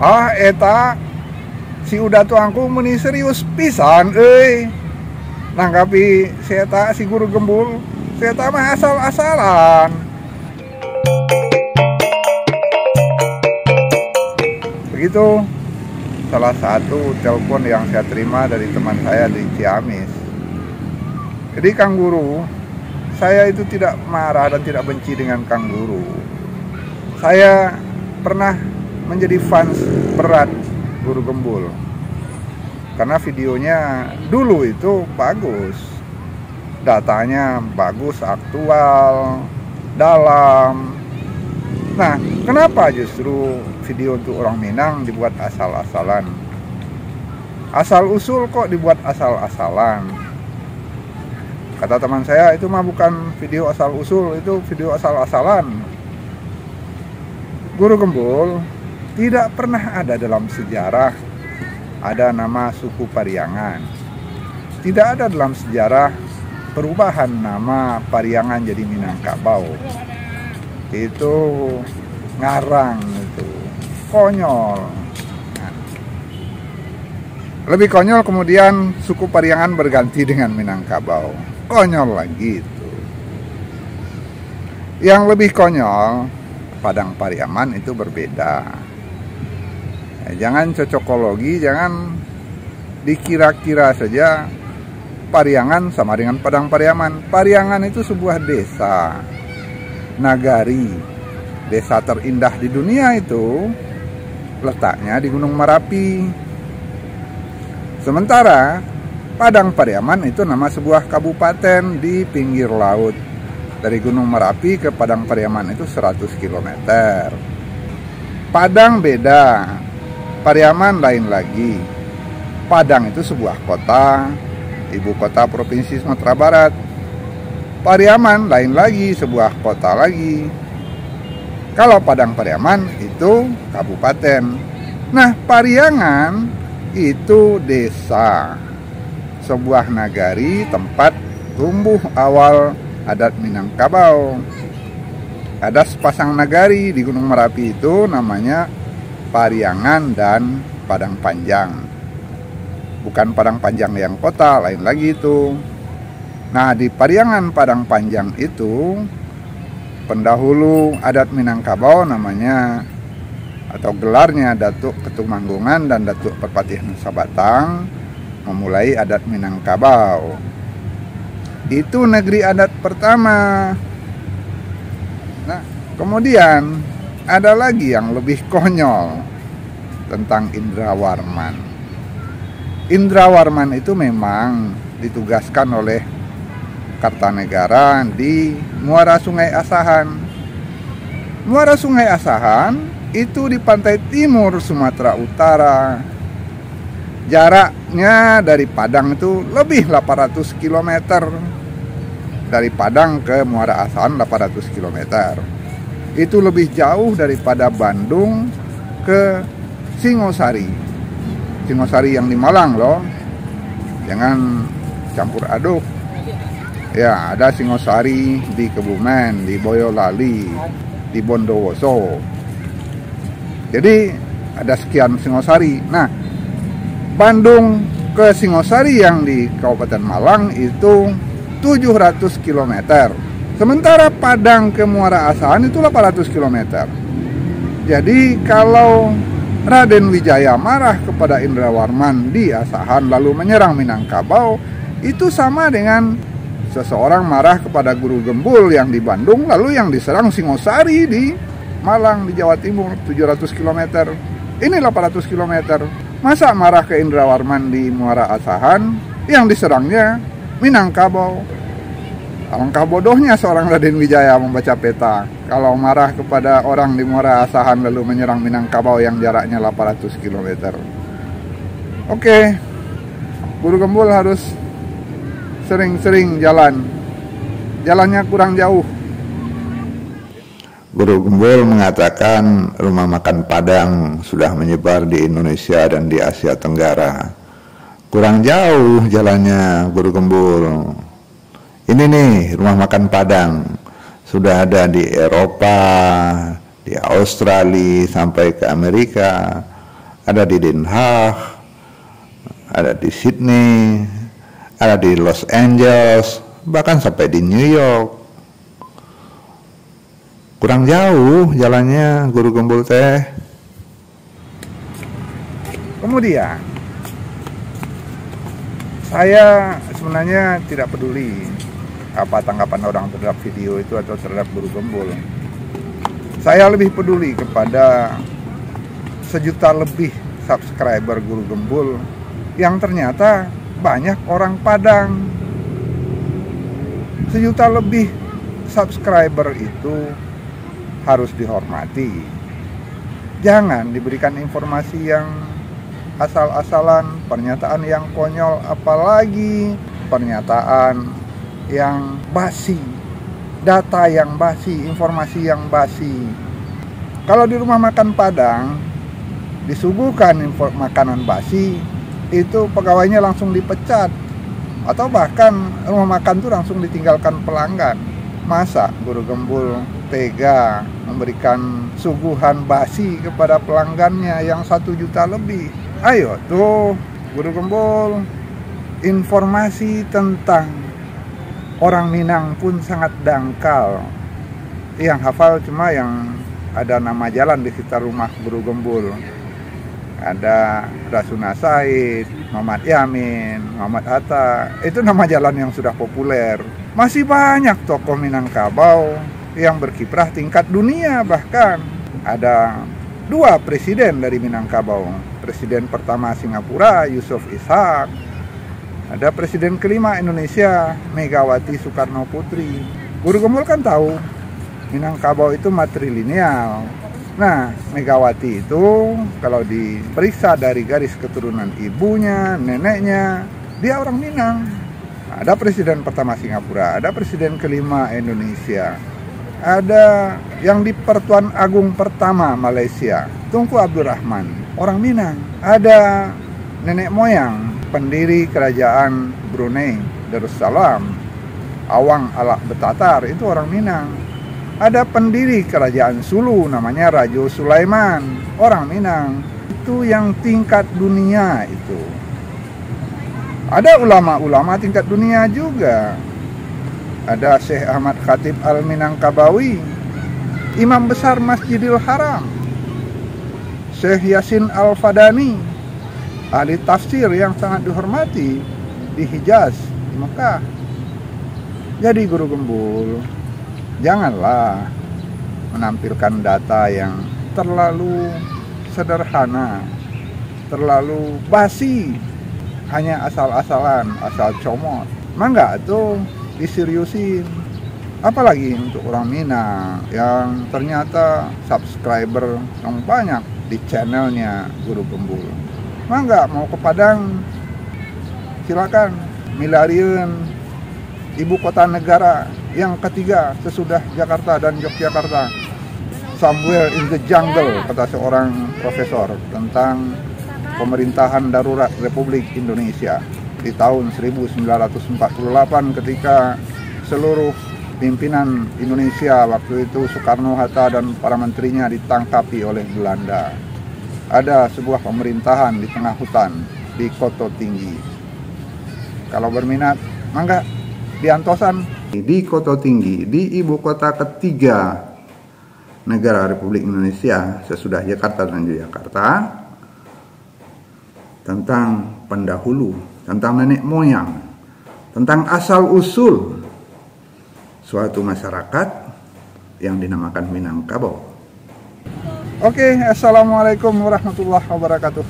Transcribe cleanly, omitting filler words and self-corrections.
Ah eta si udah tuangku meni serius pisan nanggapi si eta si guru gembul, si eta mah asal-asalan. Begitu salah satu telepon yang saya terima dari teman saya di Ciamis. Jadi Kang Guru, saya itu tidak marah dan tidak benci dengan Kang Guru. Saya pernah menjadi fans berat Guru Gembul karena videonya dulu itu bagus, datanya bagus, aktual, dalam. Nah, kenapa justru video untuk orang Minang dibuat asal-asalan? Asal usul kok dibuat asal-asalan? Kata teman saya, itu mah bukan video asal usul, itu video asal-asalan. Guru Gembul tidak pernah ada dalam sejarah ada nama suku Pariangan. Tidak ada dalam sejarah perubahan nama Pariangan jadi Minangkabau. Itu ngarang, itu konyol. Lebih konyol kemudian suku Pariangan berganti dengan Minangkabau. Konyol lagi itu. Yang lebih konyol, Padang Pariaman itu berbeda. Jangan cocokologi, jangan dikira-kira saja Pariangan sama dengan Padang Pariaman. Pariangan itu sebuah desa, nagari, desa terindah di dunia itu letaknya di Gunung Merapi. Sementara Padang Pariaman itu nama sebuah kabupaten di pinggir laut. Dari Gunung Merapi ke Padang Pariaman itu 100 km. Padang beda, Pariaman lain lagi. Padang itu sebuah kota, ibu kota Provinsi Sumatera Barat. Pariaman lain lagi, sebuah kota lagi. Kalau Padang Pariaman itu kabupaten. Nah, Pariangan itu desa, sebuah nagari tempat tumbuh awal adat Minangkabau. Ada sepasang nagari di Gunung Merapi itu namanya Pariangan dan Padang Panjang. Bukan Padang Panjang yang kota, lain lagi itu. Nah, di Pariangan Padang Panjang itu pendahulu adat Minangkabau namanya atau gelarnya Datuk Ketumanggungan dan Datuk Perpatihan Sabatang memulai adat Minangkabau. Itu negeri adat pertama. Nah, kemudian ada lagi yang lebih konyol tentang Indra Warman. Indra Warman itu memang ditugaskan oleh Kartanegara di Muara Sungai Asahan. Muara Sungai Asahan itu di pantai timur Sumatera Utara. Jaraknya dari Padang itu lebih 800 km. Dari Padang ke Muara Asahan 800 km. Itu lebih jauh daripada Bandung ke Singosari. Singosari yang di Malang loh. Jangan campur aduk. Ya, ada Singosari di Kebumen, di Boyolali, di Bondowoso. Jadi ada sekian Singosari. Nah, Bandung ke Singosari yang di Kabupaten Malang itu 700 km. Sementara Padang ke Muara Asahan itu 800 km. Jadi kalau Raden Wijaya marah kepada Indra Warman di Asahan lalu menyerang Minangkabau, itu sama dengan seseorang marah kepada Guru Gembul yang di Bandung lalu yang diserang Singosari di Malang di Jawa Timur 700 km. Ini 800 km. Masa marah ke Indra Warman di Muara Asahan yang diserangnya Minangkabau? Alangkah bodohnya seorang Raden Wijaya membaca peta kalau marah kepada orang di Muara Asahan lalu menyerang Minangkabau yang jaraknya 800 km. Oke, Guru Gembul harus sering-sering jalan. Jalannya kurang jauh. Guru Gembul mengatakan rumah makan Padang sudah menyebar di Indonesia dan di Asia Tenggara. Kurang jauh jalannya, Guru Gembul. Ini nih rumah makan Padang sudah ada di Eropa, di Australia sampai ke Amerika. ada di Den Haag, ada di Sydney, ada di Los Angeles, bahkan sampai di New York. Kurang jauh jalannya Guru Gembul teh. Kemudian saya sebenarnya tidak peduli apa tanggapan orang terhadap video itu atau terhadap Guru Gembul. Saya lebih peduli kepada 1 juta lebih subscriber Guru Gembul yang ternyata banyak orang Padang. 1 juta lebih subscriber itu harus dihormati. Jangan diberikan informasi yang asal-asalan, pernyataan yang konyol, apalagi pernyataan yang basi, data yang basi, informasi yang basi. Kalau di rumah makan Padang disuguhkan makanan basi, itu pegawainya langsung dipecat, atau bahkan rumah makan itu langsung ditinggalkan pelanggan. Masa Guru Gembul tega memberikan suguhan basi kepada pelanggannya yang 1 juta lebih? Ayo tuh Guru Gembul, informasi tentang orang Minang pun sangat dangkal. Yang hafal cuma yang ada nama jalan di sekitar rumah Guru Gembul. Ada Rasuna Said, Muhammad Yamin, Muhammad Hatta. Itu nama jalan yang sudah populer. Masih banyak tokoh Minangkabau yang berkiprah tingkat dunia. Bahkan ada 2 presiden dari Minangkabau. Presiden pertama Singapura, Yusof Ishak. Ada presiden kelima Indonesia, Megawati Soekarno Putri. Guru Gembul kan tahu Minangkabau itu matrilineal. Nah, Megawati itu kalau diperiksa dari garis keturunan ibunya, neneknya, dia orang Minang. Ada presiden pertama Singapura, ada presiden kelima Indonesia, ada yang di Pertuan Agung pertama Malaysia, Tunku Abdul Rahman, orang Minang. Ada nenek moyang pendiri kerajaan Brunei Darussalam, Awang Alak Betatar, itu orang Minang. Ada pendiri kerajaan Sulu namanya Rajo Sulaiman, orang Minang. Itu yang tingkat dunia itu. Ada ulama-ulama tingkat dunia juga. Ada Syekh Ahmad Khatib Al-Minangkabawi, Imam Besar Masjidil Haram. Syekh Yasin Al-Fadani, ahli tafsir yang sangat dihormati di Hijaz, di Mekah. Jadi Guru Gembul, janganlah menampilkan data yang terlalu sederhana, terlalu basi, hanya asal-asalan, asal comot. Mangga tuh diseriusin. Apalagi untuk orang Minang yang ternyata subscriber yang banyak di channelnya Guru Gembul. Mangga mau ke Padang, silakan. Milarian ibu kota negara yang ketiga sesudah Jakarta dan Yogyakarta. Somewhere in the jungle, kata seorang profesor tentang pemerintahan darurat Republik Indonesia di tahun 1948 ketika seluruh pimpinan Indonesia waktu itu Soekarno, Hatta dan para menterinya ditangkapi oleh Belanda. Ada sebuah pemerintahan di tengah hutan di Koto Tinggi. Kalau berminat, mangga di Antosan, di Koto Tinggi, di ibu kota ketiga negara Republik Indonesia sesudah Jakarta dan Yogyakarta, tentang pendahulu, tentang nenek moyang, tentang asal-usul suatu masyarakat yang dinamakan Minangkabau. Oke, assalamualaikum warahmatullahi wabarakatuh.